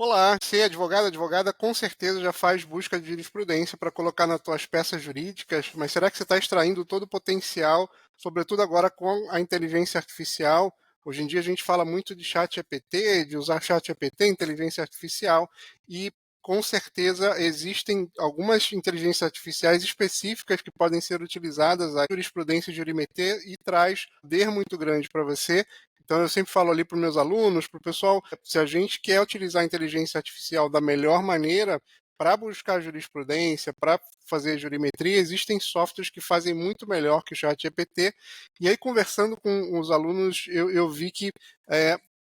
Olá, você é advogada com certeza já faz busca de jurisprudência para colocar nas tuas peças jurídicas, mas será que você está extraindo todo o potencial, sobretudo agora com a inteligência artificial? Hoje em dia a gente fala muito de chat GPT, de usar chat GPT, inteligência artificial, e com certeza existem algumas inteligências artificiais específicas que podem ser utilizadas a jurisprudência e jurimetria e traz poder muito grande para você. Então, eu sempre falo ali para os meus alunos, para o pessoal, se a gente quer utilizar a inteligência artificial da melhor maneira para buscar jurisprudência, para fazer jurimetria, existem softwares que fazem muito melhor que o ChatGPT. E aí, conversando com os alunos, eu vi que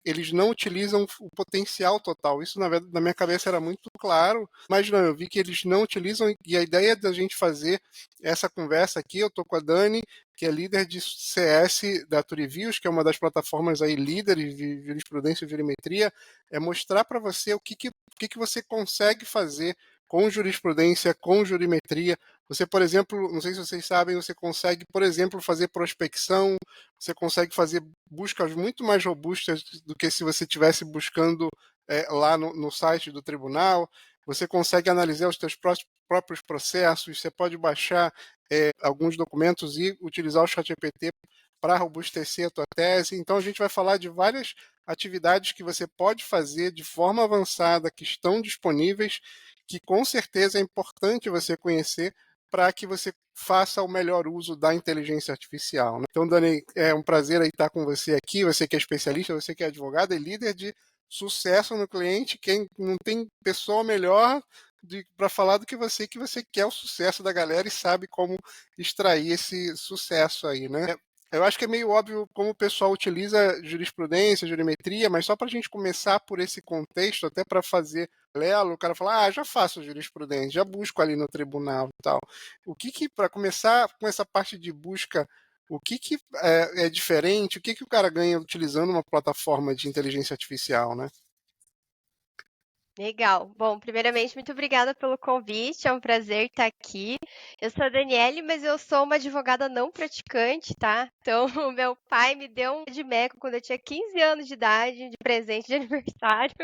eles não utilizam o potencial total. Isso, na verdade, na minha cabeça era muito claro, mas não, eu vi que eles não utilizam. E a ideia da gente fazer essa conversa aqui, eu estou com a Dani, que é líder de CS da Turivius, que é uma das plataformas aí líderes de jurisprudência e jurimetria, é mostrar para você o que você consegue fazer com jurisprudência, com jurimetria. Você, por exemplo, não sei se vocês sabem, você consegue, por exemplo, fazer prospecção, você consegue fazer buscas muito mais robustas do que se você estivesse buscando lá no site do tribunal. Você consegue analisar os seus próprios processos, você pode baixar alguns documentos e utilizar o ChatGPT para robustecer a tua tese. Então, a gente vai falar de várias atividades que você pode fazer de forma avançada, que estão disponíveis, que com certeza é importante você conhecer para que você faça o melhor uso da inteligência artificial. Né? Então, Dani, é um prazer aí estar com você aqui, você que é especialista, você que é advogada e líder de sucesso no cliente, quem não tem pessoa melhor para falar do que você quer o sucesso da galera e sabe como extrair esse sucesso aí, né? Eu acho que é meio óbvio como o pessoal utiliza jurisprudência, jurimetria, mas só para a gente começar por esse contexto, até para fazer paralelo, o cara fala, já faço jurisprudência, já busco ali no tribunal e tal. Para começar com essa parte de busca, o que é diferente, o que o cara ganha utilizando uma plataforma de inteligência artificial, né? Legal. Bom, primeiramente, muito obrigada pelo convite, é um prazer estar aqui. Eu sou a Daniele, mas eu sou uma advogada não praticante, tá? Então, o meu pai me deu um Edmeco quando eu tinha 15 anos de idade, de presente de aniversário,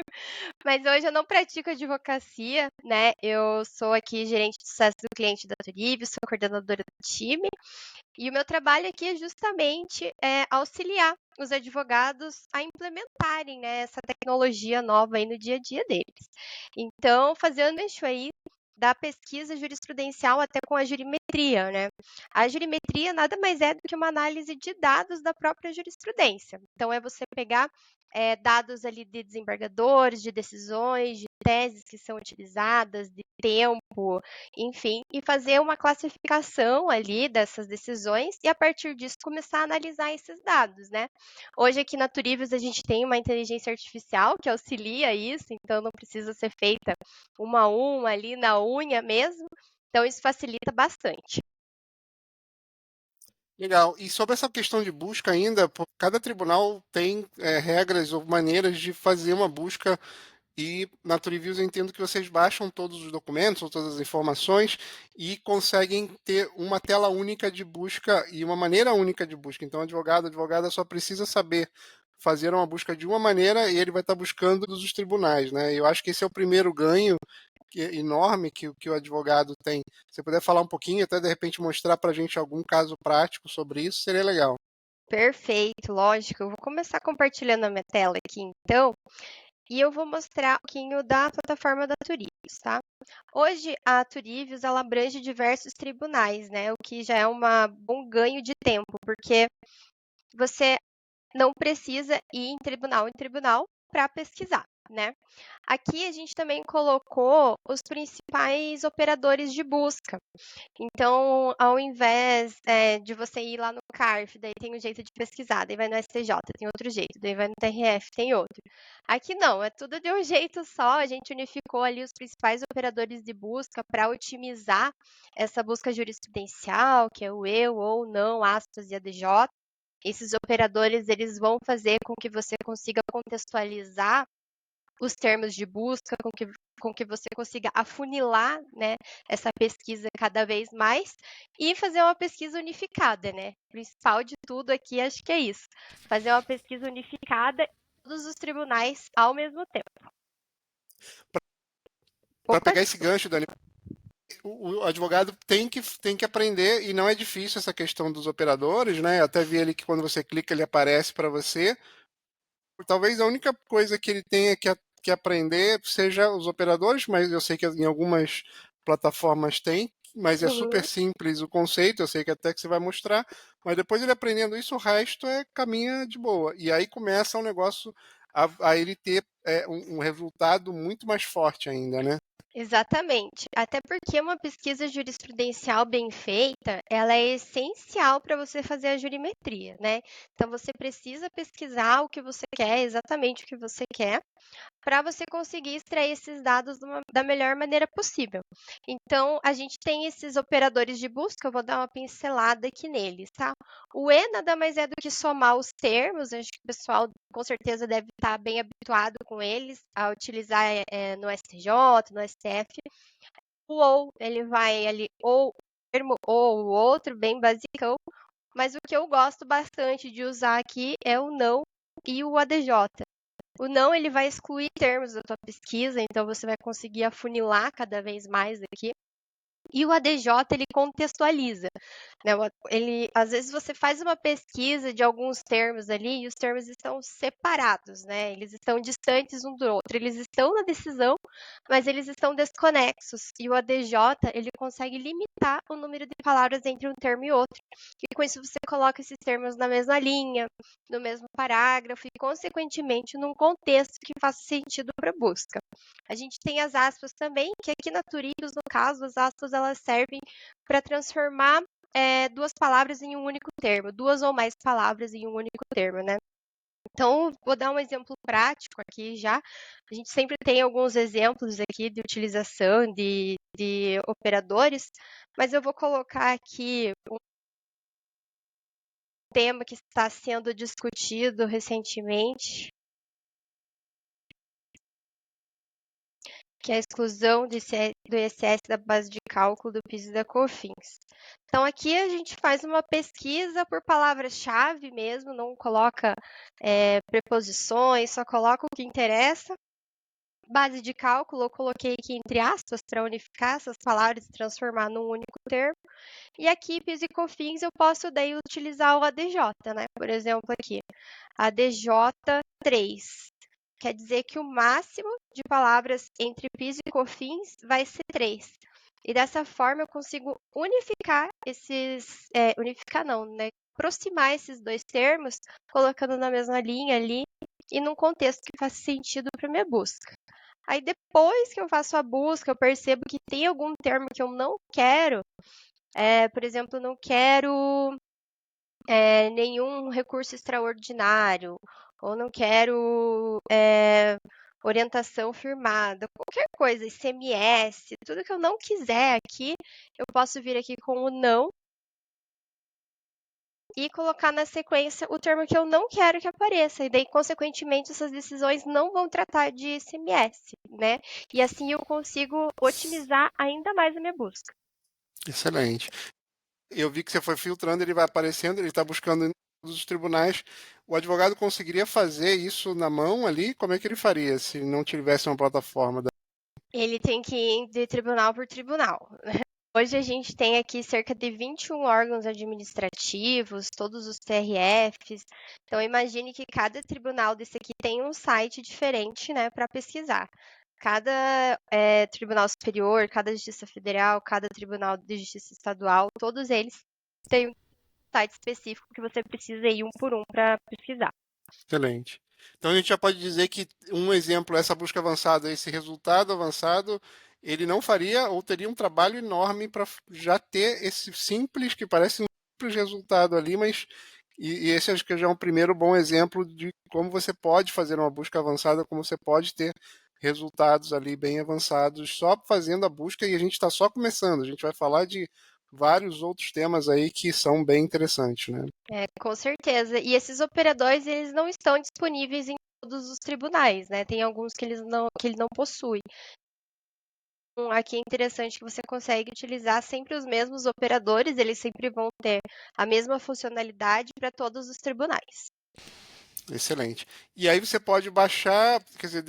mas hoje eu não pratico advocacia, né? Eu sou aqui gerente de sucesso do cliente da Turib, sou coordenadora do time, e o meu trabalho aqui é justamente auxiliar os advogados a implementarem, né, essa tecnologia nova aí no dia a dia deles. Então, fazendo isso aí da pesquisa jurisprudencial até com a jurimetria, né? A jurimetria nada mais é do que uma análise de dados da própria jurisprudência. Então, é você pegar dados ali de desembargadores, de decisões, de teses que são utilizadas, de tempo, enfim, e fazer uma classificação ali dessas decisões e a partir disso começar a analisar esses dados, né? Hoje aqui na Turivos a gente tem uma inteligência artificial que auxilia isso, então não precisa ser feita uma a uma ali na unha mesmo, então isso facilita bastante. Legal. E sobre essa questão de busca ainda, cada tribunal tem regras ou maneiras de fazer uma busca. E na TreeViews eu entendo que vocês baixam todos os documentos ou todas as informações e conseguem ter uma tela única de busca e uma maneira única de busca. Então, a advogada só precisa saber fazer uma busca de uma maneira e ele vai estar buscando dos tribunais, né? Eu acho que esse é o primeiro ganho enorme que o advogado tem. Se você puder falar um pouquinho, até de repente mostrar para a gente algum caso prático sobre isso, seria legal. Perfeito, lógico. Eu vou começar compartilhando a minha tela aqui então, e eu vou mostrar um pouquinho da plataforma da Turivios, tá? Hoje a Turivios ela abrange diversos tribunais, né? O que já é um bom ganho de tempo, porque você não precisa ir em tribunal para pesquisar, né? Aqui a gente também colocou os principais operadores de busca. Então, ao invés de você ir lá no CARF, daí tem um jeito de pesquisar, daí vai no STJ, tem outro jeito, daí vai no TRF, tem outro. Aqui não, é tudo de um jeito só, a gente unificou ali os principais operadores de busca para otimizar essa busca jurisprudencial, que é o eu ou não, aspas e ADJ. Esses operadores, eles vão fazer com que você consiga contextualizar os termos de busca, com que você consiga afunilar, né, essa pesquisa cada vez mais e fazer uma pesquisa unificada, né? O principal de tudo aqui, acho que é isso. Fazer uma pesquisa unificada em todos os tribunais ao mesmo tempo. Para pegar esse gancho, Dani, o advogado tem que aprender, e não é difícil essa questão dos operadores, né? Eu até vi ele que quando você clica ele aparece para você. Talvez a única coisa que ele tenha que aprender seja os operadores, mas eu sei que em algumas plataformas tem, mas é super simples o conceito, eu sei que até que você vai mostrar, mas depois ele aprendendo isso, o resto caminha de boa. E aí começa um negócio a ele ter um resultado muito mais forte ainda, né? Exatamente. Até porque uma pesquisa jurisprudencial bem feita, ela é essencial para você fazer a jurimetria, né? Então você precisa pesquisar o que você quer, exatamente o que você quer, para você conseguir extrair esses dados da melhor maneira possível. Então, a gente tem esses operadores de busca, eu vou dar uma pincelada aqui neles, tá? O E nada mais é do que somar os termos, acho que o pessoal com certeza deve estar bem habituado com eles, a utilizar no STJ, no STF. O OU, ele vai ali, ou termo ou o outro, bem basicão, mas o que eu gosto bastante de usar aqui é o não e o ADJ. O não, ele vai excluir termos da tua pesquisa, então você vai conseguir afunilar cada vez mais aqui. E o ADJ, ele contextualiza, né? Ele, às vezes você faz uma pesquisa de alguns termos ali e os termos estão separados, né? Eles estão distantes um do outro. Eles estão na decisão, mas eles estão desconexos. E o ADJ, ele consegue limitar o número de palavras entre um termo e outro. E com isso você coloca esses termos na mesma linha, no mesmo parágrafo e, consequentemente, num contexto que faça sentido para a busca. A gente tem as aspas também, que aqui na Turitos, no caso, as aspas elas servem para transformar duas palavras em um único termo, duas ou mais palavras em um único termo, né? Então, vou dar um exemplo prático aqui já. A gente sempre tem alguns exemplos aqui de utilização de operadores, mas eu vou colocar aqui um tema que está sendo discutido recentemente, que é a exclusão do ISS da base de cálculo do PIS e da COFINS. Então, aqui a gente faz uma pesquisa por palavra-chave mesmo, não coloca preposições, só coloca o que interessa. Base de cálculo, eu coloquei aqui entre aspas para unificar essas palavras e transformar num único termo. E aqui, PIS e COFINS, eu posso daí utilizar o ADJ, né? Por exemplo, aqui, ADJ 3. Quer dizer que o máximo de palavras entre PIS e COFINS vai ser 3. E dessa forma eu consigo unificar unificar não, né? Aproximar esses dois termos, colocando na mesma linha ali e num contexto que faça sentido para minha busca. Aí depois que eu faço a busca, eu percebo que tem algum termo que eu não quero, por exemplo, não quero nenhum recurso extraordinário, ou não quero orientação firmada, qualquer coisa, ICMS, tudo que eu não quiser aqui, eu posso vir aqui com o não e colocar na sequência o termo que eu não quero que apareça. E daí, consequentemente, essas decisões não vão tratar de ICMS, né? E assim eu consigo otimizar ainda mais a minha busca. Excelente. Eu vi que você foi filtrando, ele vai aparecendo, ele está buscando em todos os tribunais. O advogado conseguiria fazer isso na mão ali? Como é que ele faria se não tivesse uma plataforma? Ele tem que ir de tribunal por tribunal. Hoje a gente tem aqui cerca de 21 órgãos administrativos, todos os TRFs. Então imagine que cada tribunal desse aqui tem um site diferente, né, para pesquisar. Cada tribunal superior, cada justiça federal, cada tribunal de justiça estadual, todos eles têm um site específico que você precisa ir um por um para pesquisar. Excelente. Então a gente já pode dizer que um exemplo, essa busca avançada, esse resultado avançado, ele não faria ou teria um trabalho enorme para já ter esse simples, que parece um simples resultado ali, mas e esse acho que já é um primeiro bom exemplo de como você pode fazer uma busca avançada, como você pode ter resultados ali bem avançados só fazendo a busca, e a gente está só começando. A gente vai falar de vários outros temas aí que são bem interessantes, né? Com certeza. E esses operadores, eles não estão disponíveis em todos os tribunais, né? Tem alguns que ele não possui. Aqui é interessante que você consegue utilizar sempre os mesmos operadores, eles sempre vão ter a mesma funcionalidade para todos os tribunais. Excelente. E aí você pode baixar, quer dizer,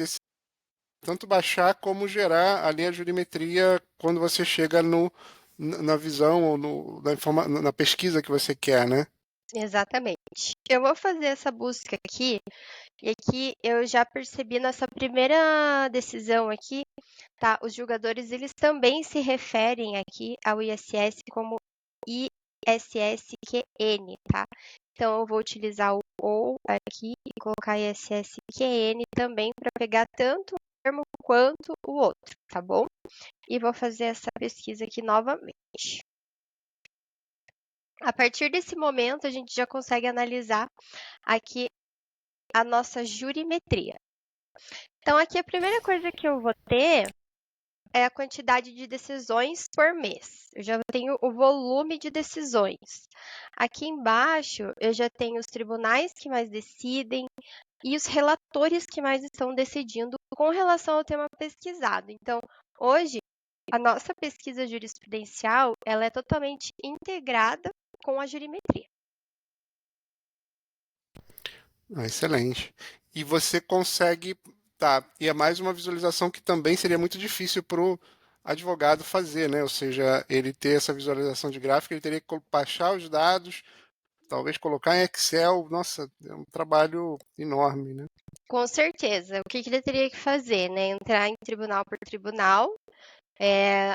tanto baixar como gerar ali a jurimetria quando você chega na visão ou na pesquisa que você quer, né? Exatamente. Eu vou fazer essa busca aqui, e aqui eu já percebi nessa primeira decisão aqui, tá? Os julgadores, eles também se referem aqui ao ISS como ISSQN, tá? Então, eu vou utilizar o ou aqui e colocar ISSQN também para pegar tanto um termo quanto o outro, tá bom? E vou fazer essa pesquisa aqui novamente. A partir desse momento, a gente já consegue analisar aqui a nossa jurimetria. Então, aqui a primeira coisa que eu vou ter é a quantidade de decisões por mês. Eu já tenho o volume de decisões. Aqui embaixo, eu já tenho os tribunais que mais decidem e os relatores que mais estão decidindo com relação ao tema pesquisado. Então, hoje, a nossa pesquisa jurisprudencial, ela é totalmente integrada com a jurimetria. Excelente. E você consegue, tá, e é mais uma visualização que também seria muito difícil para o advogado fazer, né? Ou seja, ele ter essa visualização de gráfico, ele teria que baixar os dados, talvez colocar em Excel. Nossa, é um trabalho enorme, né? Com certeza. O que ele teria que fazer, né? Entrar em tribunal por tribunal,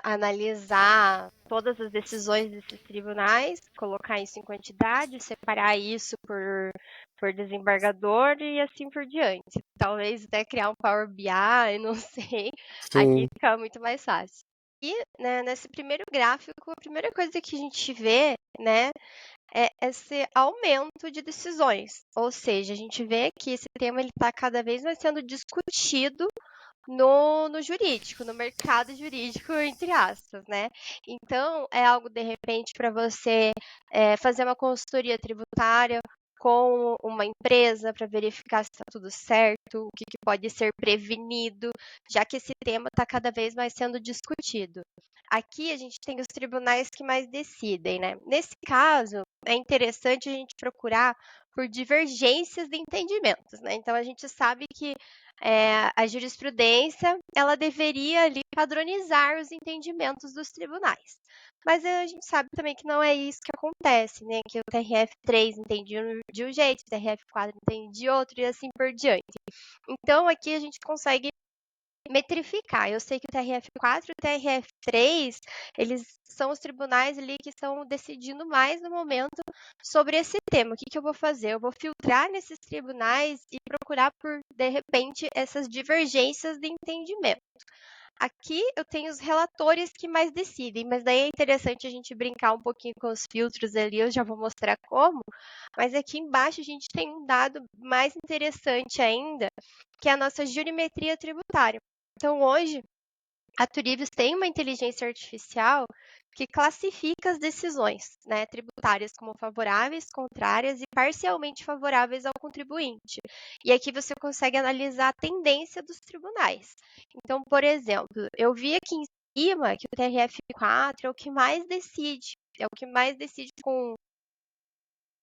analisar todas as decisões desses tribunais, colocar isso em quantidade, separar isso por desembargador e assim por diante. Talvez até criar um Power BI, não sei. Aqui Sim, fica muito mais fácil. E, né, nesse primeiro gráfico, a primeira coisa que a gente vê, né, é esse aumento de decisões. Ou seja, a gente vê que esse tema está cada vez mais sendo discutido no jurídico, no mercado jurídico, entre aspas, né? Então, é algo, de repente, para você fazer uma consultoria tributária com uma empresa para verificar se está tudo certo, o que pode ser prevenido, já que esse tema está cada vez mais sendo discutido. Aqui a gente tem os tribunais que mais decidem, né? Nesse caso, é interessante a gente procurar por divergências de entendimentos, né? Então, a gente sabe que a jurisprudência ela deveria ali padronizar os entendimentos dos tribunais. Mas a gente sabe também que não é isso que acontece, né? Que o TRF3 entende de um jeito, o TRF4 entende de outro e assim por diante. Então, aqui a gente consegue metrificar. Eu sei que o TRF4 e o TRF3, eles são os tribunais ali que estão decidindo mais no momento sobre esse tema. O que eu vou fazer? Eu vou filtrar nesses tribunais e procurar por, de repente, essas divergências de entendimento. Aqui eu tenho os relatores que mais decidem, mas daí é interessante a gente brincar um pouquinho com os filtros ali, eu já vou mostrar como. Mas aqui embaixo a gente tem um dado mais interessante ainda, que é a nossa jurimetria tributária. Então, hoje, a Turibus tem uma inteligência artificial que classifica as decisões, né, tributárias como favoráveis, contrárias e parcialmente favoráveis ao contribuinte. E aqui você consegue analisar a tendência dos tribunais. Então, por exemplo, eu vi aqui em cima que o TRF4 é o que mais decide, com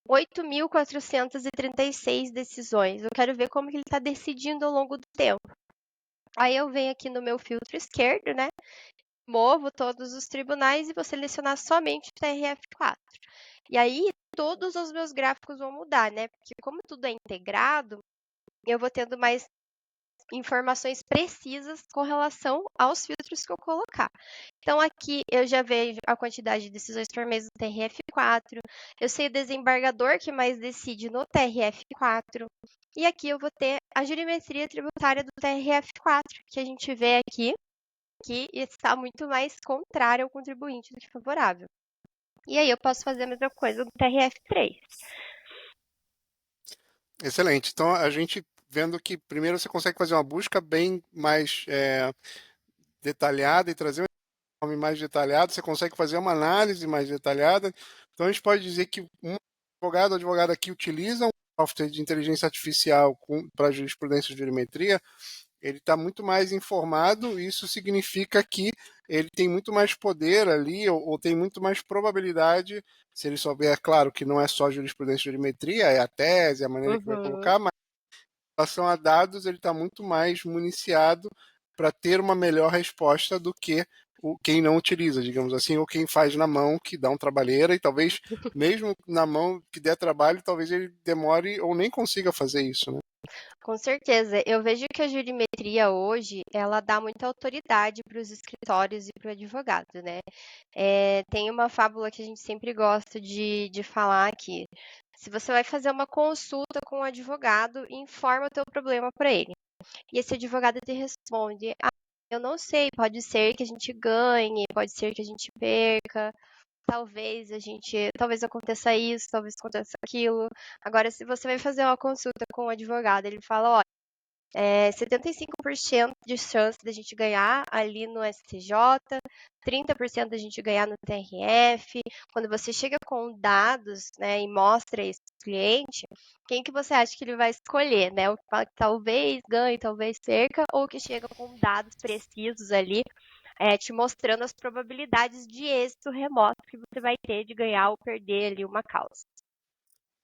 8.436 decisões. Eu quero ver como que ele está decidindo ao longo do tempo. Aí eu venho aqui no meu filtro esquerdo, né? Movo todos os tribunais e vou selecionar somente o TRF4. E aí todos os meus gráficos vão mudar, né? Porque como tudo é integrado, eu vou tendo mais informações precisas com relação aos filtros que eu colocar. Então, aqui eu já vejo a quantidade de decisões por mês no TRF4, eu sei o desembargador que mais decide no TRF4, e aqui eu vou ter a jurimetria tributária do TRF4, que a gente vê aqui, que está muito mais contrário ao contribuinte do que favorável. E aí eu posso fazer a mesma coisa no TRF3. excelente. Então, a gente vendo que primeiro você consegue fazer uma busca bem mais detalhada e trazer um informe mais detalhado, você consegue fazer uma análise mais detalhada. Então, a gente pode dizer que um advogado ou advogada que utiliza um software de inteligência artificial para jurisprudência e jurimetria, ele está muito mais informado, e isso significa que ele tem muito mais poder ali, ou tem muito mais probabilidade, se ele souber, claro, que não é só jurisprudência e jurimetria, é a tese, a maneira que vai Uhum. colocar, mas em relação a dados, ele está muito mais municiado para ter uma melhor resposta do que quem não utiliza, digamos assim, ou quem faz na mão, que dá um trabalheira, e talvez, mesmo na mão que der trabalho, talvez ele demore ou nem consiga fazer isso, né? Com certeza. Eu vejo que a jurimetria hoje, ela dá muita autoridade para os escritórios e para o advogado, né? Tem uma fábula que a gente sempre gosta de falar que se você vai fazer uma consulta com um advogado, informa o teu problema para ele. E esse advogado te responde, eu não sei, pode ser que a gente ganhe, pode ser que a gente perca, talvez aconteça isso, talvez aconteça aquilo. Agora, se você vai fazer uma consulta com um advogado, ele fala, ó, 75% de chance da gente ganhar ali no STJ, 30% da gente ganhar no TRF. Quando você chega com dados, né, e mostra isso para o cliente, quem que você acha que ele vai escolher, né? O que fala que talvez ganhe, talvez perca, ou o que chega com dados precisos ali, te mostrando as probabilidades de êxito remoto que você vai ter de ganhar ou perder ali uma causa.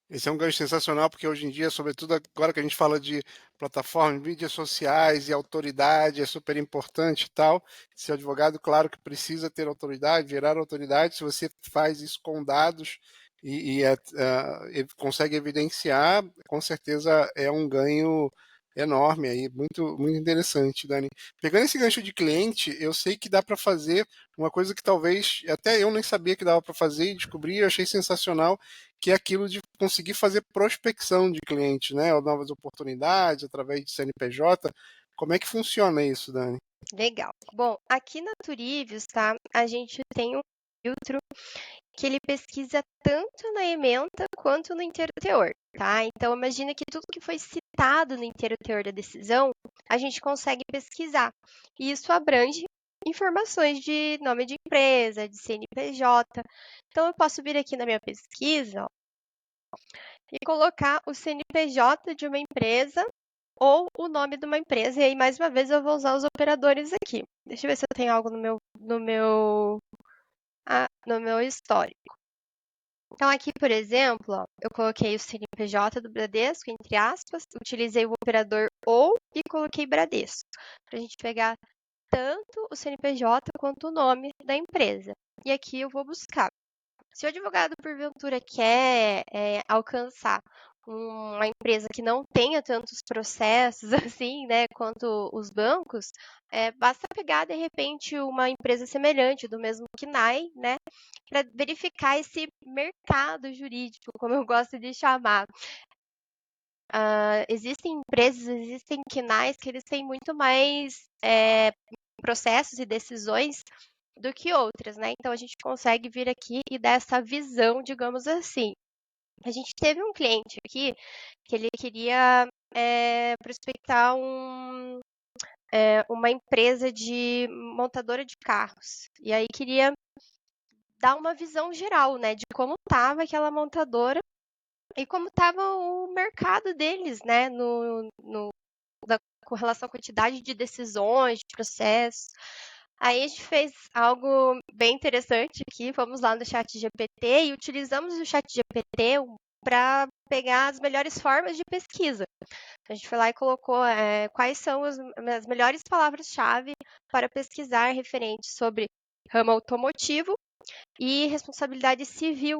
Esse é um gancho sensacional, porque hoje em dia, sobretudo agora que a gente fala de plataformas, mídias sociais e autoridade, é super importante e tal. Esse advogado, claro que precisa ter autoridade, virar autoridade. Se você faz isso com dados e consegue evidenciar, com certeza é um ganho enorme aí, muito, muito interessante, Dani. Pegando esse gancho de cliente, eu sei que dá para fazer uma coisa que talvez até eu nem sabia que dava para fazer e descobri, eu achei sensacional, que é aquilo de conseguir fazer prospecção de clientes, né? Ou novas oportunidades através de CNPJ. Como é que funciona isso, Dani? Legal. Bom, aqui na Turivios, tá? A gente tem um filtro que ele pesquisa tanto na ementa quanto no inteiro teor, tá? Então, imagina que tudo que foi citado no inteiro teor da decisão, a gente consegue pesquisar. E isso abrange informações de nome de empresa, de CNPJ. Então, eu posso vir aqui na minha pesquisa, ó, e colocar o CNPJ de uma empresa ou o nome de uma empresa. E aí, mais uma vez, eu vou usar os operadores aqui. Deixa eu ver se eu tenho algo no meu histórico. Então, aqui, por exemplo, ó, eu coloquei o CNPJ do Bradesco, entre aspas, utilizei o operador ou e coloquei Bradesco, para a gente pegar tanto o CNPJ quanto o nome da empresa. E aqui eu vou buscar. Se o advogado, porventura, quer alcançar uma empresa que não tenha tantos processos assim, né, quanto os bancos, basta pegar, de repente, uma empresa semelhante, do mesmo KNAI, né, para verificar esse mercado jurídico, como eu gosto de chamar. Existem empresas, existem KNAIs que eles têm muito mais processos e decisões do que outras, né? Então a gente consegue vir aqui e dar essa visão, digamos assim. A gente teve um cliente aqui que ele queria prospectar uma empresa de montadora de carros. E aí queria dar uma visão geral, né, de como estava aquela montadora e como estava o mercado deles, né, com relação à quantidade de decisões, de processos. Aí a gente fez algo bem interessante aqui, fomos lá no chat GPT e utilizamos o chat GPT para pegar as melhores formas de pesquisa. Então, a gente foi lá e colocou quais são as melhores palavras-chave para pesquisar referentes sobre ramo automotivo e responsabilidade civil.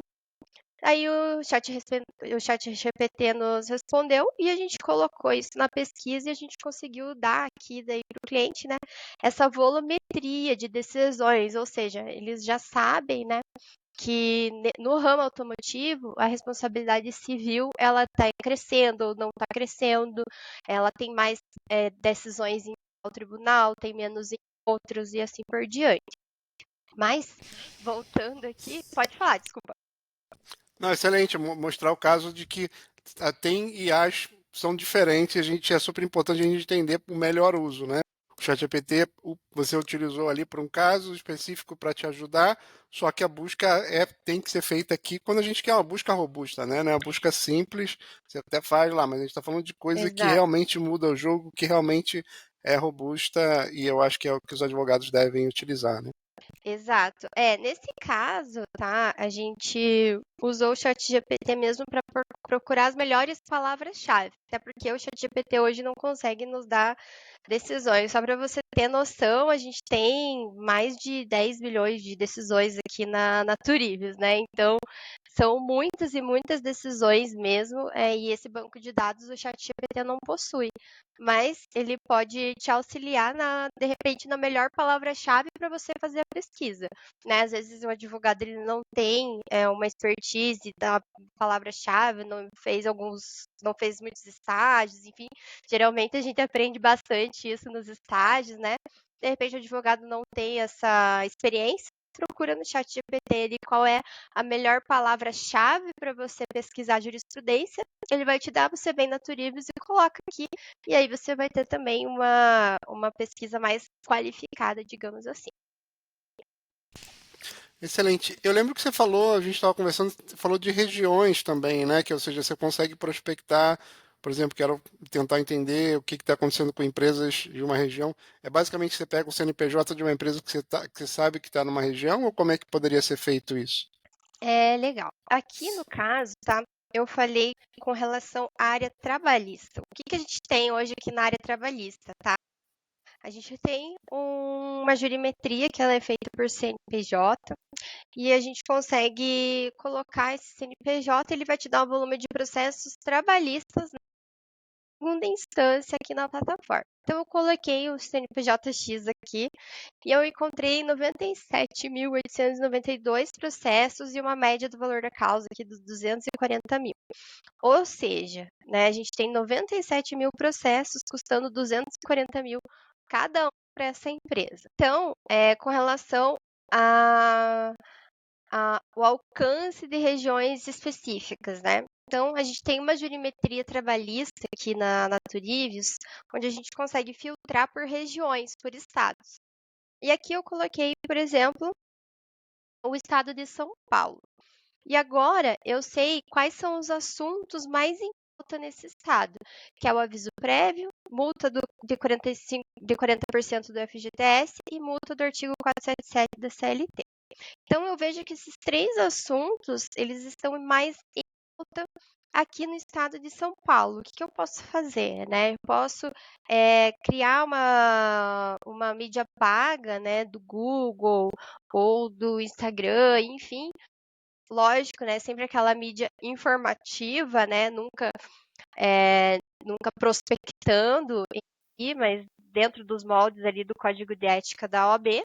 Aí o chat GPT nos respondeu e a gente colocou isso na pesquisa e a gente conseguiu dar aqui daí para o cliente, né, essa volumetria de decisões, ou seja, eles já sabem, né, que no ramo automotivo a responsabilidade civil ela está crescendo ou não está crescendo, ela tem mais decisões em tribunal, tem menos em outros e assim por diante. Mas, voltando aqui, pode falar, desculpa. Não, excelente, mostrar o caso de que tem IAs são diferentes, a gente é super importante a gente entender o melhor uso, né? O ChatGPT você utilizou ali para um caso específico para te ajudar, só que a busca tem que ser feita aqui quando a gente quer uma busca robusta, né? Não é uma busca simples, você até faz lá, mas a gente está falando de coisa que Exato. realmente muda o jogo, que realmente é robusta e eu acho que é o que os advogados devem utilizar, né? Exato. Nesse caso, tá? A gente usou o ChatGPT mesmo para procurar as melhores palavras-chave. Até porque o ChatGPT hoje não consegue nos dar decisões. Só para você ter noção, a gente tem mais de 10 bilhões de decisões aqui na Turives, né? Então, são muitas e muitas decisões mesmo, e esse banco de dados o ChatGPT não possui. Mas ele pode te auxiliar de repente, na melhor palavra-chave para você fazer a pesquisa, né? Às vezes o advogado ele não tem uma expertise da palavra-chave, não fez muitos estágios, enfim. Geralmente a gente aprende bastante isso nos estágios, né? De repente o advogado não tem essa experiência, procura no chat GPT ali qual é a melhor palavra-chave para você pesquisar jurisprudência. Ele vai te dar, você vem na Turibus e coloca aqui, e aí você vai ter também uma pesquisa mais qualificada, digamos assim. Excelente. Eu lembro que você falou, a gente estava conversando, falou de regiões também, né? Que, ou seja, você consegue prospectar, por exemplo, quero tentar entender o que está acontecendo com empresas de uma região. É basicamente você pega o CNPJ de uma empresa que você sabe que está numa região, ou como é que poderia ser feito isso? É legal. Aqui no caso, tá? Eu falei com relação à área trabalhista. O que a gente tem hoje aqui na área trabalhista, tá? A gente tem uma jurimetria que ela é feita por CNPJ e a gente consegue colocar esse CNPJ, ele vai te dar um volume de processos trabalhistas na segunda instância aqui na plataforma. Então eu coloquei o CNPJ-X aqui e eu encontrei 97.892 processos e uma média do valor da causa aqui dos 240 mil. Ou seja, né, a gente tem 97 mil processos custando 240 mil cada um para essa empresa. Então, com relação o alcance de regiões específicas, né? Então, a gente tem uma jurimetria trabalhista aqui na Turivius, onde a gente consegue filtrar por regiões, por estados. E aqui eu coloquei, por exemplo, o estado de São Paulo. E agora eu sei quais são os assuntos mais em pauta nesse estado, que é o aviso prévio, multa de 40% do FGTS e multa do artigo 477 da CLT. Então eu vejo que esses três assuntos, eles estão mais em pauta aqui no estado de São Paulo. O que eu posso fazer, né? Eu posso criar uma mídia paga, né, do Google ou do Instagram, enfim, lógico, né? Sempre aquela mídia informativa, né? Nunca prospectando em si, mas dentro dos moldes ali do código de ética da OAB.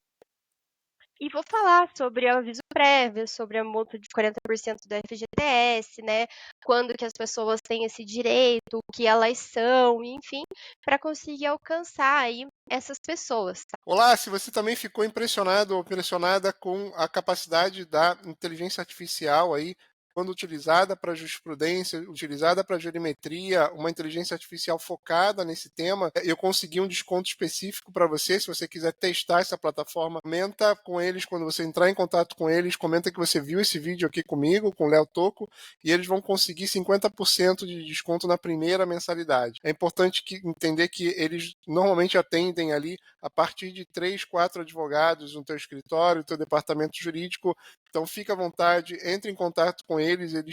E vou falar sobre o aviso prévio, sobre a multa de 40% do FGTS, né? Quando que as pessoas têm esse direito, o que elas são, enfim, para conseguir alcançar aí essas pessoas. Tá? Olá, se você também ficou impressionado ou impressionada com a capacidade da inteligência artificial aí, quando utilizada para jurisprudência, utilizada para jurimetria, uma inteligência artificial focada nesse tema, eu consegui um desconto específico para você, se você quiser testar essa plataforma, comenta com eles, quando você entrar em contato com eles, comenta que você viu esse vídeo aqui comigo, com o Léo Toco, e eles vão conseguir 50% de desconto na primeira mensalidade. É importante entender que eles normalmente atendem ali a partir de 3, 4 advogados no teu escritório, no teu departamento jurídico. Então fica à vontade, entre em contato com eles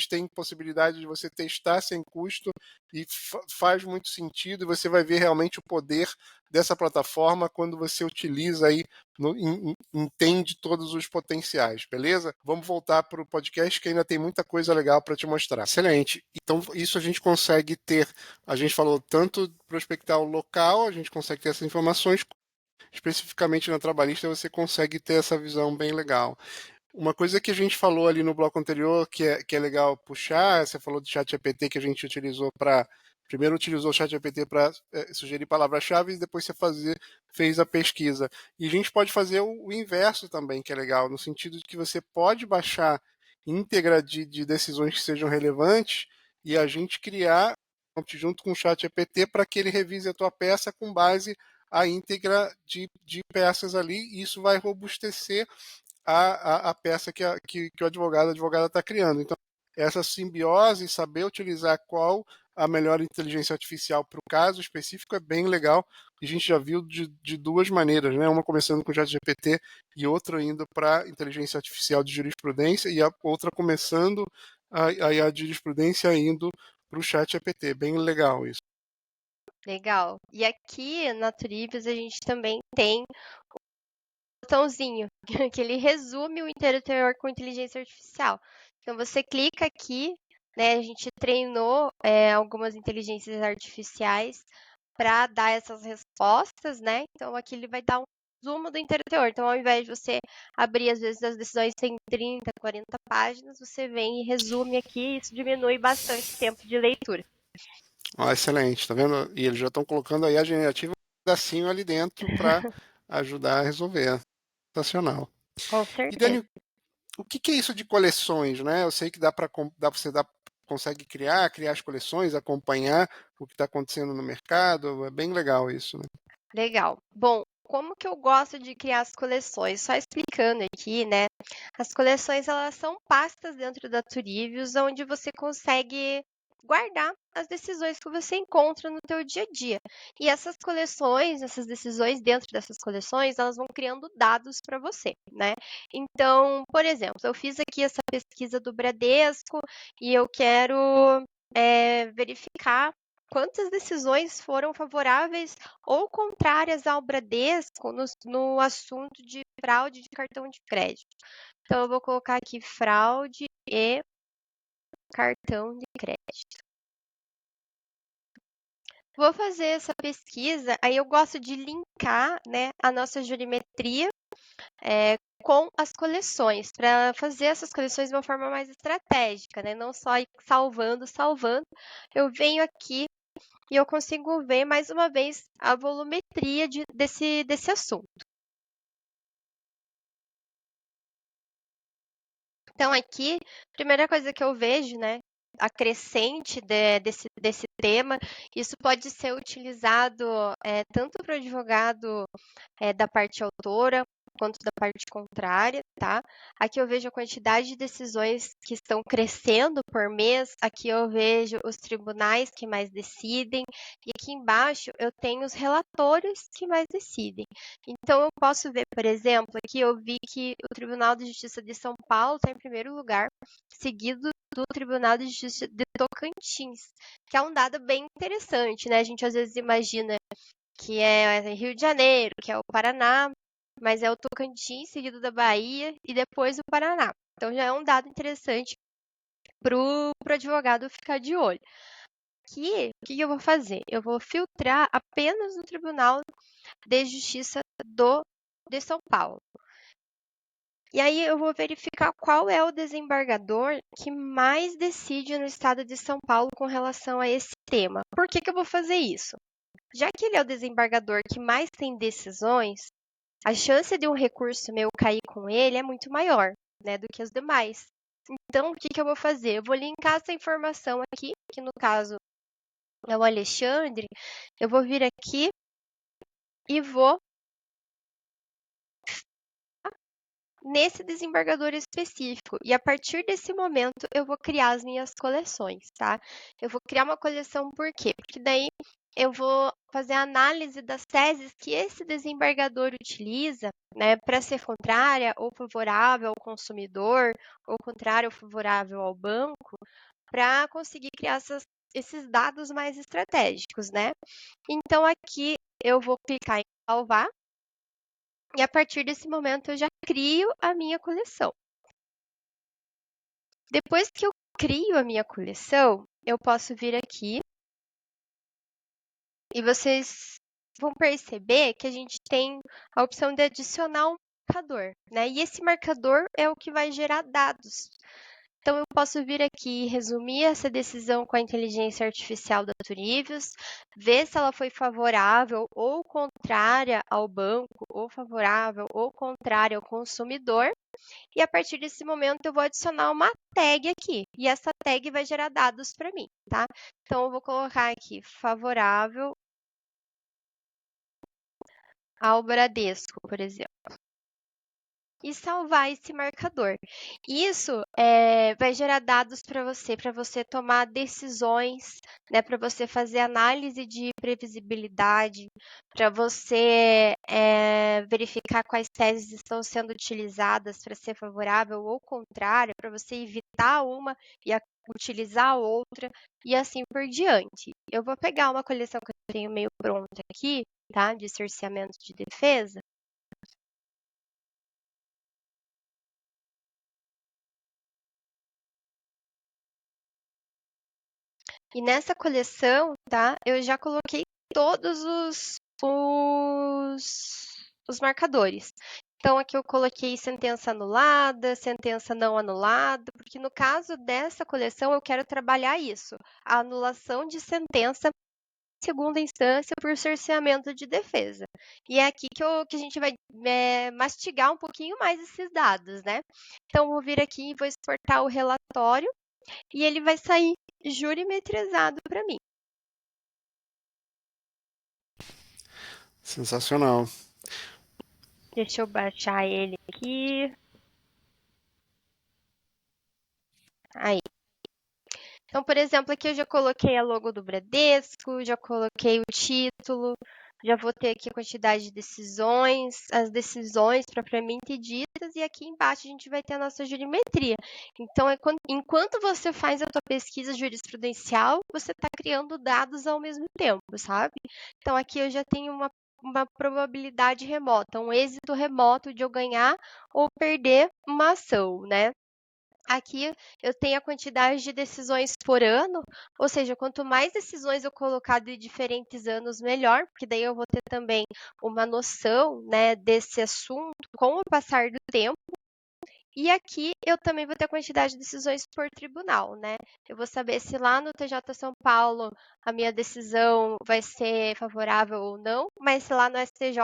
têm possibilidade de você testar sem custo e faz muito sentido, e você vai ver realmente o poder dessa plataforma quando você utiliza aí, entende todos os potenciais, beleza? Vamos voltar para o podcast que ainda tem muita coisa legal para te mostrar. Excelente. Então isso a gente consegue ter, a gente falou tanto prospectar o local, a gente consegue ter essas informações, especificamente na trabalhista você consegue ter essa visão bem legal. Uma coisa que a gente falou ali no bloco anterior, que é legal puxar, você falou do chat GPT que a gente utilizou para. Primeiro utilizou o chat GPT para sugerir palavras-chave e depois fez a pesquisa. E a gente pode fazer o inverso também, que é legal, no sentido de que você pode baixar íntegra de decisões que sejam relevantes e a gente criar junto com o chat GPT para que ele revise a tua peça com base a íntegra de peças ali, e isso vai robustecer a peça que o advogado, a advogada está criando. Então, essa simbiose, saber utilizar qual a melhor inteligência artificial para o caso específico é bem legal. A gente já viu de duas maneiras, né? Uma começando com o ChatGPT e outra indo para inteligência artificial de jurisprudência e a outra começando a jurisprudência indo para o ChatGPT. Bem legal isso. Legal. E aqui na Turibus a gente também tem botãozinho, que ele resume o interior com inteligência artificial. Então, você clica aqui, né? A gente treinou algumas inteligências artificiais para dar essas respostas, né? Então, aqui ele vai dar um resumo do interior. Então, ao invés de você abrir, às vezes, as decisões têm 30, 40 páginas, você vem e resume aqui, isso diminui bastante o tempo de leitura. Excelente, tá vendo? E eles já estão colocando aí a generativa um pedacinho ali dentro para ajudar a resolver. Sensacional. Com E certeza. Dani, o que é isso de coleções, né? Eu sei que você consegue criar as coleções, acompanhar o que está acontecendo no mercado. É bem legal isso, né? Legal. Bom, como que eu gosto de criar as coleções? Só explicando aqui, né? As coleções, elas são pastas dentro da Turivius, onde você consegue guardar as decisões que você encontra no teu dia a dia. E essas coleções, essas decisões dentro dessas coleções, elas vão criando dados para você, né? Então, por exemplo, eu fiz aqui essa pesquisa do Bradesco e eu quero verificar quantas decisões foram favoráveis ou contrárias ao Bradesco no assunto de fraude de cartão de crédito. Então, eu vou colocar aqui fraude e cartão de crédito. Vou fazer essa pesquisa, aí eu gosto de linkar, né, a nossa jurimetria com as coleções, para fazer essas coleções de uma forma mais estratégica, né? Não só ir salvando. Eu venho aqui e eu consigo ver mais uma vez a volumetria desse assunto. Então, aqui, primeira coisa que eu vejo, né, a crescente desse tema, isso pode ser utilizado tanto para o advogado da parte autora, quanto da parte contrária, tá? Aqui eu vejo a quantidade de decisões que estão crescendo por mês, aqui eu vejo os tribunais que mais decidem, e aqui embaixo eu tenho os relatórios que mais decidem. Então eu posso ver, por exemplo, aqui eu vi que o Tribunal de Justiça de São Paulo está em primeiro lugar, seguido do Tribunal de Justiça de Tocantins, que é um dado bem interessante, né? A gente às vezes imagina que é Rio de Janeiro, que é o Paraná, mas é o Tocantins, seguido da Bahia e depois o Paraná. Então já é um dado interessante para o advogado ficar de olho. Aqui, o que eu vou fazer? Eu vou filtrar apenas no Tribunal de Justiça de São Paulo. E aí eu vou verificar qual é o desembargador que mais decide no estado de São Paulo com relação a esse tema. Por que eu vou fazer isso? Já que ele é o desembargador que mais tem decisões, a chance de um recurso meu cair com ele é muito maior, né, do que os demais. Então, o que eu vou fazer? Eu vou linkar essa informação aqui, que no caso é o Alexandre. Eu vou vir aqui e vou nesse desembargador específico. E a partir desse momento eu vou criar as minhas coleções, tá? Eu vou criar uma coleção por quê? Porque daí eu vou fazer a análise das teses que esse desembargador utiliza, né, para ser contrária ou favorável ao consumidor, ou contrária ou favorável ao banco, para conseguir criar esses dados mais estratégicos, né? Então aqui eu vou clicar em salvar e a partir desse momento eu já crio a minha coleção. Depois que eu crio a minha coleção, eu posso vir aqui e vocês vão perceber que a gente tem a opção de adicionar um marcador, né? E esse marcador é o que vai gerar dados. Então, eu posso vir aqui e resumir essa decisão com a inteligência artificial da Turivius, ver se ela foi favorável ou contrária ao banco, ou favorável ou contrária ao consumidor. E a partir desse momento, eu vou adicionar uma tag aqui. E essa tag vai gerar dados para mim, tá? Então, eu vou colocar aqui favorável ao Bradesco, por exemplo. e salvar esse marcador. Isso vai gerar dados para você tomar decisões, né, para você fazer análise de previsibilidade, para você verificar quais teses estão sendo utilizadas para ser favorável ou contrária, para você evitar uma e utilizar outra, e assim por diante. Eu vou pegar uma coleção que eu tenho meio pronta aqui, tá, de cerceamento de defesa. E nessa coleção, tá, eu já coloquei todos os marcadores. Então, aqui eu coloquei sentença anulada, sentença não anulada, porque no caso dessa coleção eu quero trabalhar isso, a anulação de sentença em segunda instância por cerceamento de defesa. E é aqui que a gente vai mastigar um pouquinho mais esses dados, né? Então, vou vir aqui e vou exportar o relatório e ele vai sair jurimetrizado para mim. Sensacional. Deixa eu baixar ele aqui. Aí. Então, por exemplo, aqui eu já coloquei a logo do Bradesco, já coloquei o título, já vou ter aqui a quantidade de decisões, as decisões propriamente ditas, e aqui embaixo a gente vai ter a nossa jurimetria. Então, enquanto você faz a tua pesquisa jurisprudencial, você está criando dados ao mesmo tempo, sabe? Então, aqui eu já tenho uma probabilidade remota, um êxito remoto de eu ganhar ou perder uma ação, né? Aqui eu tenho a quantidade de decisões por ano, ou seja, quanto mais decisões eu colocar de diferentes anos, melhor, porque daí eu vou ter também uma noção, né, desse assunto com o passar do tempo. E aqui eu também vou ter a quantidade de decisões por tribunal, né? Eu vou saber se lá no TJ São Paulo a minha decisão vai ser favorável ou não, mas se lá no STJ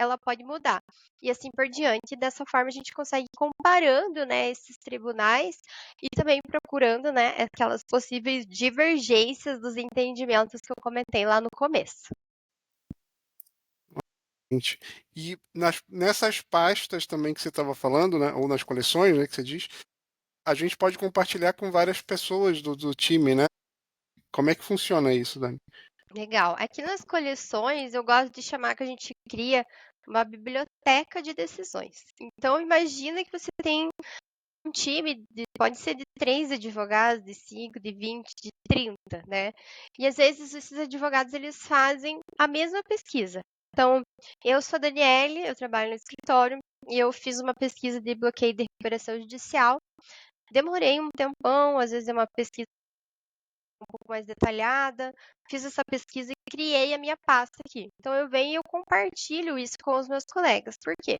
ela pode mudar. E assim por diante. Dessa forma a gente consegue ir comparando, né, esses tribunais e também procurando, né, aquelas possíveis divergências dos entendimentos que eu comentei lá no começo. E nessas pastas também que você estava falando, né, ou nas coleções, né, que você diz, a gente pode compartilhar com várias pessoas do time, né? Como é que funciona isso, Dani? Legal. Aqui nas coleções, eu gosto de chamar que a gente cria uma biblioteca de decisões. Então, imagina que você tem um time, pode ser de 3 advogados, de 5, de 20, de 30, né? E às vezes esses advogados eles fazem a mesma pesquisa. Então, eu sou a Daniele, eu trabalho no escritório e eu fiz uma pesquisa de bloqueio de recuperação judicial. Demorei um tempão, às vezes é uma pesquisa um pouco mais detalhada, fiz essa pesquisa e criei a minha pasta aqui. Então eu venho e eu compartilho isso com os meus colegas. Por quê?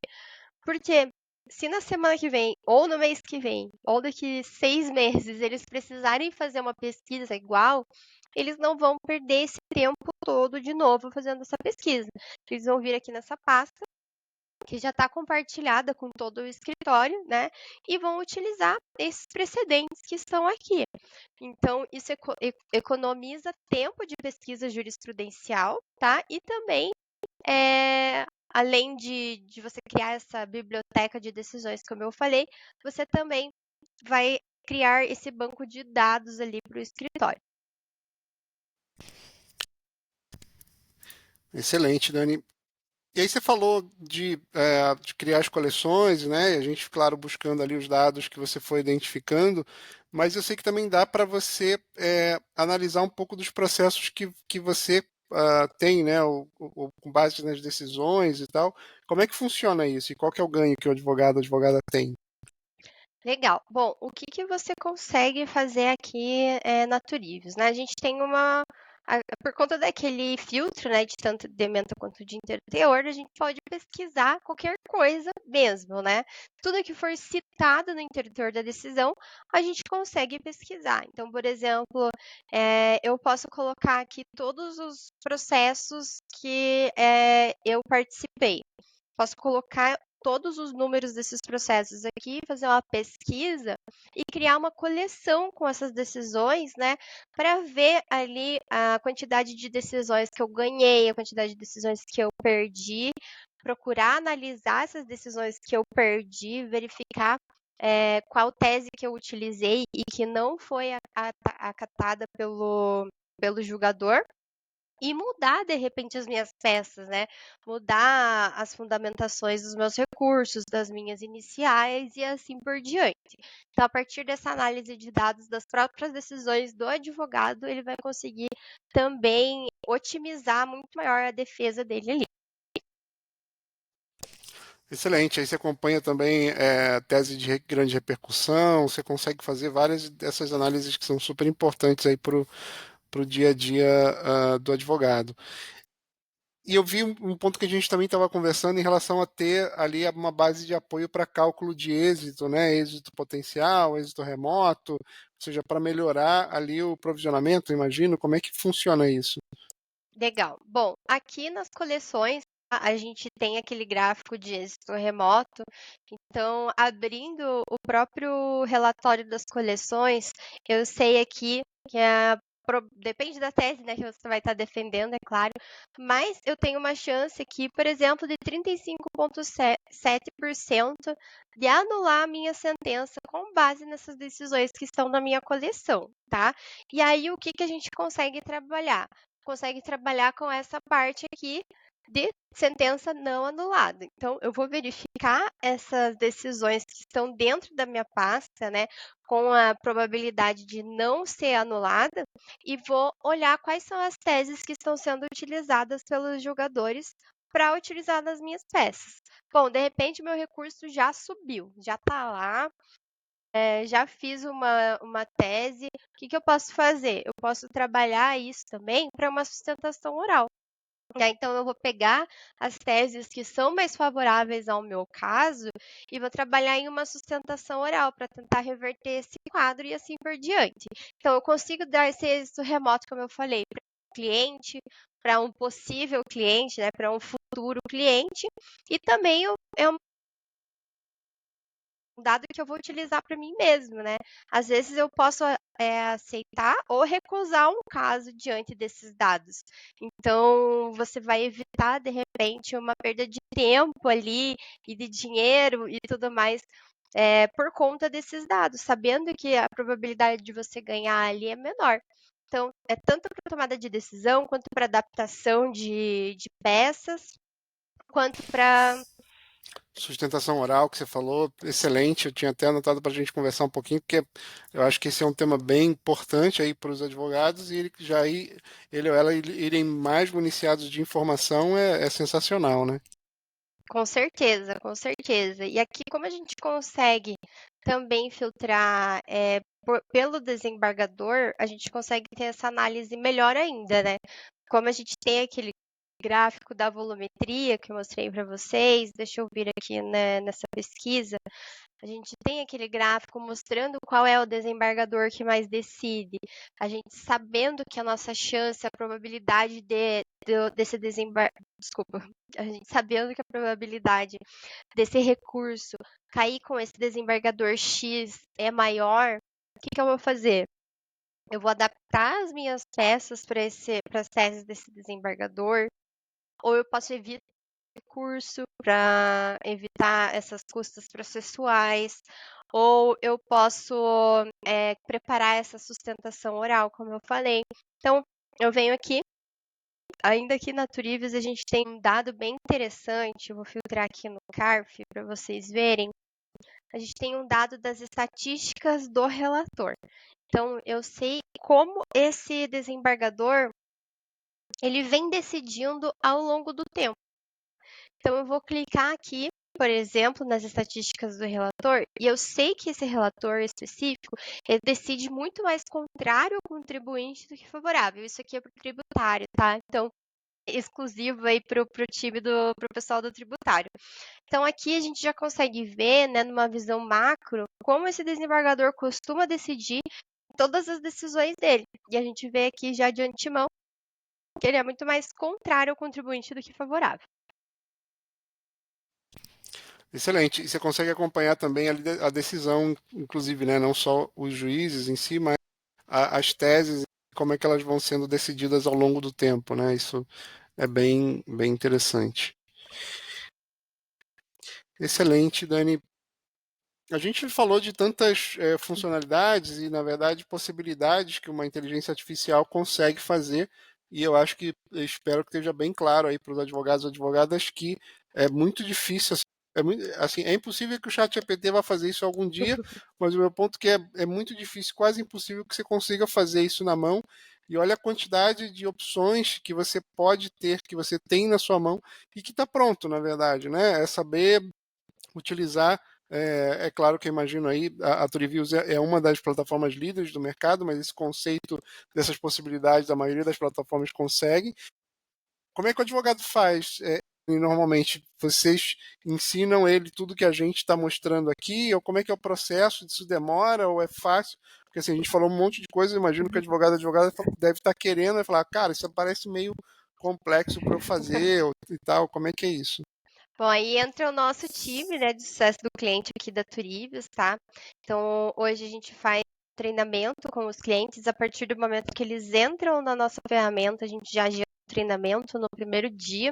Porque se na semana que vem, ou no mês que vem, ou daqui 6 meses, eles precisarem fazer uma pesquisa igual, eles não vão perder esse tempo todo de novo fazendo essa pesquisa. Eles vão vir aqui nessa pasta, que já está compartilhada com todo o escritório, né? E vão utilizar esses precedentes que estão aqui. Então, isso economiza tempo de pesquisa jurisprudencial, tá? E também, além de você criar essa biblioteca de decisões, como eu falei, você também vai criar esse banco de dados ali para o escritório. Excelente, Dani. E aí você falou de criar as coleções, né? E a gente, claro, buscando ali os dados que você foi identificando, mas eu sei que também dá para você analisar um pouco dos processos que você tem, né? Com base nas decisões e tal. Como é que funciona isso? E qual que é o ganho que o advogado, a advogada tem? Legal. Bom, o que que você consegue fazer aqui na Turives, né? A gente tem por conta daquele filtro, né, de tanto de ementa quanto de interteor, a gente pode pesquisar qualquer coisa mesmo, né? Tudo que for citado no interteor da decisão, a gente consegue pesquisar. Então, por exemplo, eu posso colocar aqui todos os processos que eu participei. Posso colocar todos os números desses processos aqui, fazer uma pesquisa e criar uma coleção com essas decisões, né, para ver ali a quantidade de decisões que eu ganhei, a quantidade de decisões que eu perdi, procurar analisar essas decisões que eu perdi, verificar qual tese que eu utilizei e que não foi acatada pelo julgador, e mudar, de repente, as minhas peças, né? Mudar as fundamentações dos meus recursos, das minhas iniciais e assim por diante. Então, a partir dessa análise de dados das próprias decisões do advogado, ele vai conseguir também otimizar muito maior a defesa dele ali. Excelente. Aí você acompanha também tese de grande repercussão, você consegue fazer várias dessas análises que são super importantes aí para o dia a dia do advogado. E eu vi um ponto que a gente também estava conversando em relação a ter ali uma base de apoio para cálculo de êxito, né? Êxito potencial, êxito remoto, ou seja, para melhorar ali o provisionamento, imagino. Como é que funciona isso? Legal. Bom, aqui nas coleções a gente tem aquele gráfico de êxito remoto. Então, abrindo o próprio relatório das coleções, eu sei aqui que depende da tese, né, que você vai estar defendendo, é claro, mas eu tenho uma chance aqui, por exemplo, de 35,7% de anular a minha sentença com base nessas decisões que estão na minha coleção, tá? E aí, o que que a gente consegue trabalhar? Consegue trabalhar com essa parte aqui de sentença não anulada. Então, eu vou verificar essas decisões que estão dentro da minha pasta, né, com a probabilidade de não ser anulada, e vou olhar quais são as teses que estão sendo utilizadas pelos julgadores para utilizar nas minhas peças. Bom, de repente, meu recurso já subiu, já está lá, já fiz uma tese. O que eu posso fazer? Eu posso trabalhar isso também para uma sustentação oral. Então, eu vou pegar as teses que são mais favoráveis ao meu caso e vou trabalhar em uma sustentação oral para tentar reverter esse quadro e assim por diante. Então, eu consigo dar esse êxito remoto, como eu falei, para um cliente, para um possível cliente, né, para um futuro cliente, e também é um dado que eu vou utilizar para mim mesmo, né? Às vezes eu posso aceitar ou recusar um caso diante desses dados. Então, você vai evitar, de repente, uma perda de tempo ali e de dinheiro e tudo mais por conta desses dados, sabendo que a probabilidade de você ganhar ali é menor. Então, é tanto para tomada de decisão, quanto para adaptação de peças, quanto para Sustentação oral que você falou, excelente. Eu tinha até anotado para a gente conversar um pouquinho, porque eu acho que esse é um tema bem importante aí para os advogados e ele ou ela irem mais municiados de informação é sensacional, né? Com certeza, com certeza. E aqui, como a gente consegue também filtrar pelo desembargador, a gente consegue ter essa análise melhor ainda, né? Como a gente tem aquele gráfico da volumetria que eu mostrei para vocês, deixa eu vir aqui, né, nessa pesquisa. A gente tem aquele gráfico mostrando qual é o desembargador que mais decide. A gente sabendo que a nossa chance, a probabilidade desse desculpa, a gente sabendo que a probabilidade desse recurso cair com esse desembargador X é maior, o que eu vou fazer? Eu vou adaptar as minhas peças para as teses desse desembargador, ou eu posso evitar recurso para evitar essas custas processuais, ou eu posso preparar essa sustentação oral, como eu falei. Então, eu venho aqui, ainda aqui na Turives a gente tem um dado bem interessante, eu vou filtrar aqui no CARF para vocês verem. A gente tem um dado das estatísticas do relator. Então, eu sei como esse desembargador ele vem decidindo ao longo do tempo. Então, eu vou clicar aqui, por exemplo, nas estatísticas do relator, e eu sei que esse relator específico, ele decide muito mais contrário ao contribuinte do que favorável. Isso aqui é para o tributário, tá? Então, exclusivo aí para o time pro pessoal do tributário. Então, aqui a gente já consegue ver, né, numa visão macro, como esse desembargador costuma decidir todas as decisões dele. E a gente vê aqui já de antemão que ele é muito mais contrário ao contribuinte do que favorável. Excelente. E você consegue acompanhar também a decisão, inclusive, né? Não só os juízes em si, mas as teses, como é que elas vão sendo decididas ao longo do tempo, né? Isso é bem interessante. Excelente, Dani. A gente falou de tantas funcionalidades e, na verdade, possibilidades que uma inteligência artificial consegue fazer, e eu acho que, eu espero que esteja bem claro aí para os advogados e advogadas que é muito difícil, assim, é impossível que o chat GPT vá fazer isso algum dia, mas o meu ponto é que é muito difícil, quase impossível que você consiga fazer isso na mão, e olha a quantidade de opções que você pode ter, que você tem na sua mão, e que está pronto, na verdade, né? É saber utilizar. É claro que eu imagino aí, a Turiviews é uma das plataformas líderes do mercado, mas esse conceito dessas possibilidades, a maioria das plataformas consegue. Como é que o advogado faz? Normalmente, vocês ensinam ele tudo que a gente está mostrando aqui, ou como é que é o processo? Isso demora ou é fácil? Porque assim, a gente falou um monte de coisa, imagino que o advogada deve estar querendo e falar, cara, isso parece meio complexo para eu fazer e tal, como é que é isso? Bom, aí entra o nosso time, né, de sucesso do cliente aqui da Turivios, tá? Então, hoje a gente faz treinamento com os clientes a partir do momento que eles entram na nossa ferramenta, a gente já gera o treinamento no primeiro dia.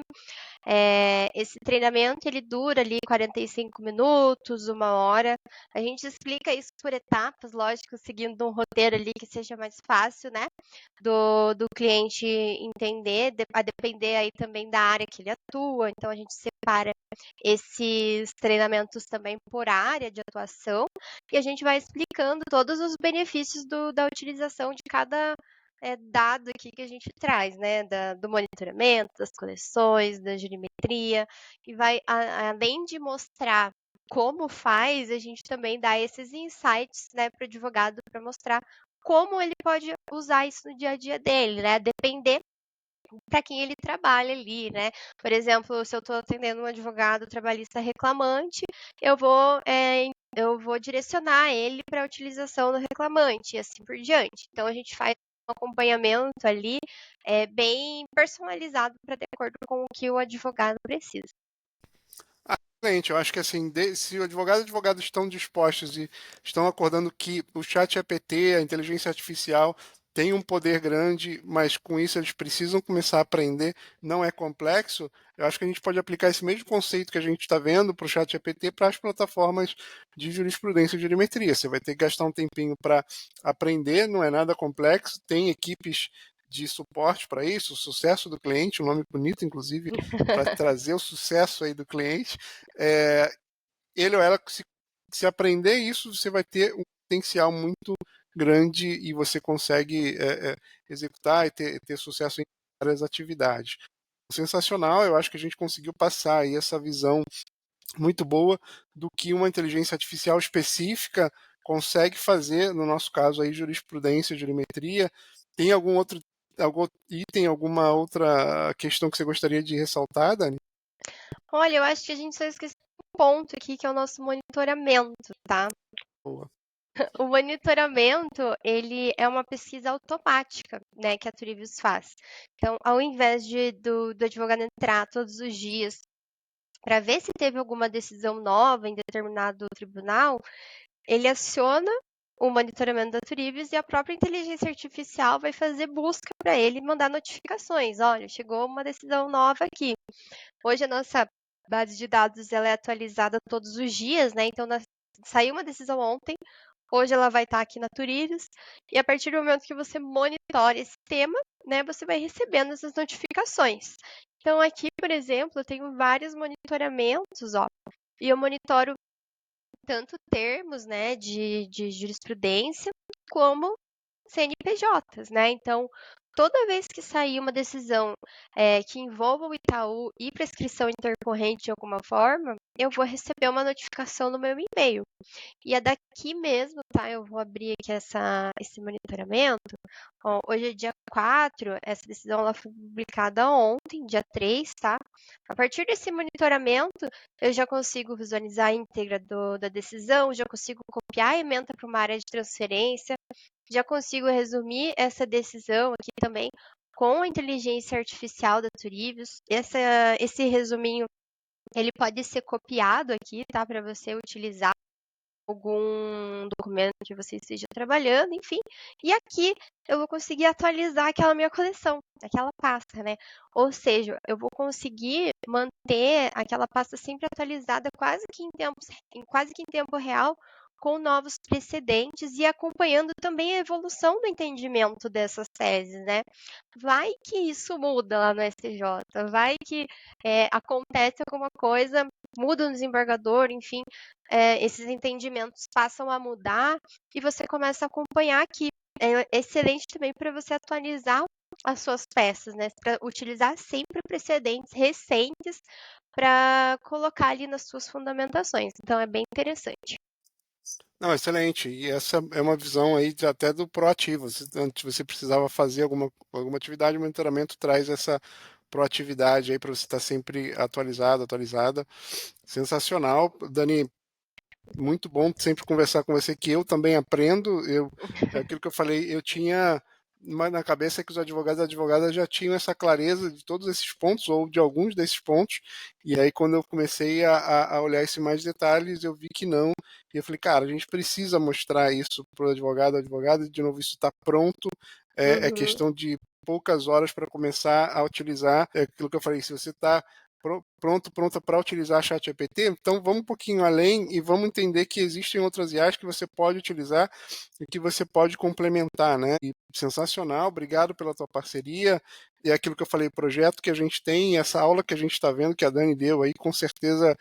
Esse treinamento ele dura ali 45 minutos, 1 hora. A gente explica isso por etapas, lógico, seguindo um roteiro ali que seja mais fácil, né? Do cliente entender, a depender aí também da área que ele atua. Então a gente separa esses treinamentos também por área de atuação e a gente vai explicando todos os benefícios da utilização de cada dado aqui que a gente traz, né? Do monitoramento, das coleções, da jurimetria, e vai, além de mostrar como faz, a gente também dá esses insights, né, para o advogado para mostrar como ele pode usar isso no dia a dia dele, né? Depender para quem ele trabalha ali, né? Por exemplo, se eu estou atendendo um advogado trabalhista reclamante, eu vou direcionar ele para a utilização do reclamante e assim por diante. Então a gente faz um acompanhamento ali bem personalizado para de acordo com o que o advogado precisa. Excelente, eu acho que assim, se o advogado e advogados estão dispostos e estão acordando que o chat GPT, a inteligência artificial, tem um poder grande, mas com isso eles precisam começar a aprender, não é complexo, eu acho que a gente pode aplicar esse mesmo conceito que a gente está vendo para o chat GPT para as plataformas de jurisprudência e jurimetria. Você vai ter que gastar um tempinho para aprender, não é nada complexo, tem equipes de suporte para isso, o sucesso do cliente, um nome bonito, inclusive, para trazer o sucesso aí do cliente. É, ele ou ela, se aprender isso, você vai ter um potencial muito grande e você consegue executar e ter sucesso em várias atividades. Sensacional, eu acho que a gente conseguiu passar aí essa visão muito boa do que uma inteligência artificial específica consegue fazer, no nosso caso aí, jurisprudência, jurimetria. Tem algum item, alguma outra questão que você gostaria de ressaltar, Dani? Olha, eu acho que a gente só esqueceu um ponto aqui que é o nosso monitoramento, tá? Boa. O monitoramento, ele é uma pesquisa automática, né, que a Turivius faz. Então, ao invés do advogado entrar todos os dias para ver se teve alguma decisão nova em determinado tribunal, ele aciona o monitoramento da Turivius e a própria inteligência artificial vai fazer busca para ele e mandar notificações. Olha, chegou uma decisão nova aqui. Hoje a nossa base de dados ela é atualizada todos os dias, né? Então, saiu uma decisão ontem, hoje ela vai estar aqui na Turivius, e a partir do momento que você monitora esse tema, né, você vai recebendo essas notificações. Então, aqui, por exemplo, eu tenho vários monitoramentos, ó, e eu monitoro tanto termos, né, de jurisprudência, como CNPJs, né? Então, toda vez que sair uma decisão que envolva o Itaú e prescrição intercorrente de alguma forma, eu vou receber uma notificação no meu e-mail. E é daqui mesmo, tá? Eu vou abrir aqui esse monitoramento. Ó, hoje é dia 4, essa decisão ela foi publicada ontem, dia 3, tá? A partir desse monitoramento, eu já consigo visualizar a íntegra da decisão, já consigo copiar a ementa para uma área de transferência, já consigo resumir essa decisão aqui também com a inteligência artificial da Turivius. Esse resuminho, ele pode ser copiado aqui, tá? Para você utilizar algum documento que você esteja trabalhando, enfim. E aqui eu vou conseguir atualizar aquela minha coleção, aquela pasta, né? Ou seja, eu vou conseguir manter aquela pasta sempre atualizada quase que em tempo real, com novos precedentes e acompanhando também a evolução do entendimento dessas teses, né? Vai que isso muda lá no STJ, vai que acontece alguma coisa, muda o desembargador, enfim, esses entendimentos passam a mudar e você começa a acompanhar aqui. É excelente também para você atualizar as suas peças, né? Para utilizar sempre precedentes recentes para colocar ali nas suas fundamentações. Então é bem interessante. Não, excelente. E essa é uma visão aí até do proativo. Antes você precisava fazer alguma atividade, o monitoramento traz essa proatividade aí para você estar sempre atualizado, atualizada. Sensacional. Dani, muito bom sempre conversar com você, que eu também aprendo. É aquilo que eu falei, eu tinha na cabeça que os advogados e advogadas já tinham essa clareza de todos esses pontos, ou de alguns desses pontos, e aí quando eu comecei a olhar isso em mais detalhes, eu vi que não, e eu falei, cara, a gente precisa mostrar isso para o advogado, advogada, e de novo isso está pronto, é Uhum. questão de poucas horas para começar a utilizar, é aquilo que eu falei, se você está pronta para utilizar a ChatGPT, então vamos um pouquinho além e vamos entender que existem outras IAs que você pode utilizar e que você pode complementar, né? E sensacional, obrigado pela tua parceria. E é aquilo que eu falei, projeto que a gente tem, essa aula que a gente está vendo, que a Dani deu aí, com certeza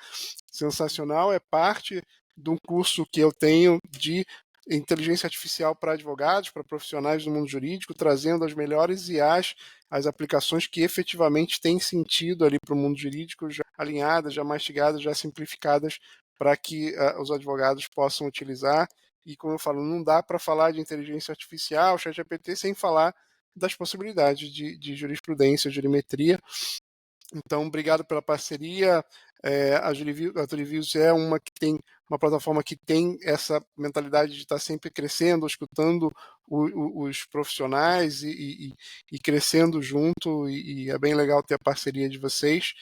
sensacional, é parte de um curso que eu tenho de inteligência artificial para advogados, para profissionais do mundo jurídico, trazendo as melhores IAs, as aplicações que efetivamente têm sentido ali para o mundo jurídico, já alinhadas, já mastigadas, já simplificadas, para que os advogados possam utilizar. E como eu falo, não dá para falar de inteligência artificial, ChatGPT, sem falar das possibilidades de jurisprudência, jurimetria. Então, obrigado pela parceria. A Juriviews é uma plataforma que tem essa mentalidade de estar sempre crescendo, escutando os profissionais e crescendo junto, e é bem legal ter a parceria de vocês.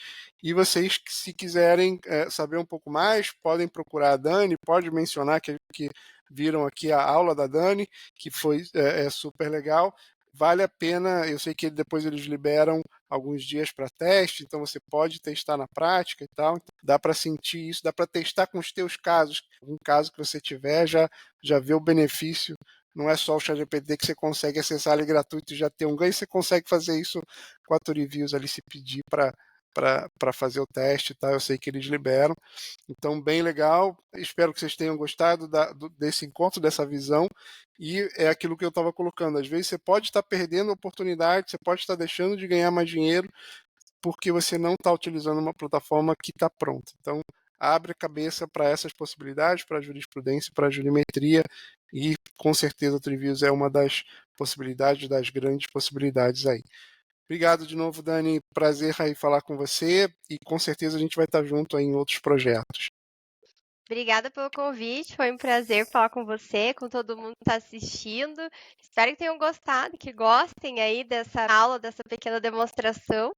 E vocês, se quiserem saber um pouco mais, podem procurar a Dani, pode mencionar que viram aqui a aula da Dani, que foi super legal. Vale a pena, eu sei que depois eles liberam alguns dias para teste, então você pode testar na prática e tal. Dá para sentir isso, dá para testar com os teus casos. Um caso que você tiver, já vê o benefício. Não é só o ChatGPT que você consegue acessar ali gratuito e já ter um ganho, você consegue fazer isso com a Reviews ali, se pedir para fazer o teste, tá? Eu sei que eles liberam. Então, bem legal. Espero que vocês tenham gostado desse encontro, dessa visão. E é aquilo que eu estava colocando. Às vezes você pode estar perdendo a oportunidade, você pode estar deixando de ganhar mais dinheiro porque você não está utilizando uma plataforma que está pronta. Então, abre a cabeça para essas possibilidades, para a jurisprudência, para a jurimetria, e com certeza o Trivius é uma das possibilidades, das grandes possibilidades aí. Obrigado de novo, Dani. Prazer aí falar com você, e com certeza a gente vai estar junto aí em outros projetos. Obrigada pelo convite, foi um prazer falar com você, com todo mundo que está assistindo. Espero que tenham gostado, que gostem aí dessa aula, dessa pequena demonstração.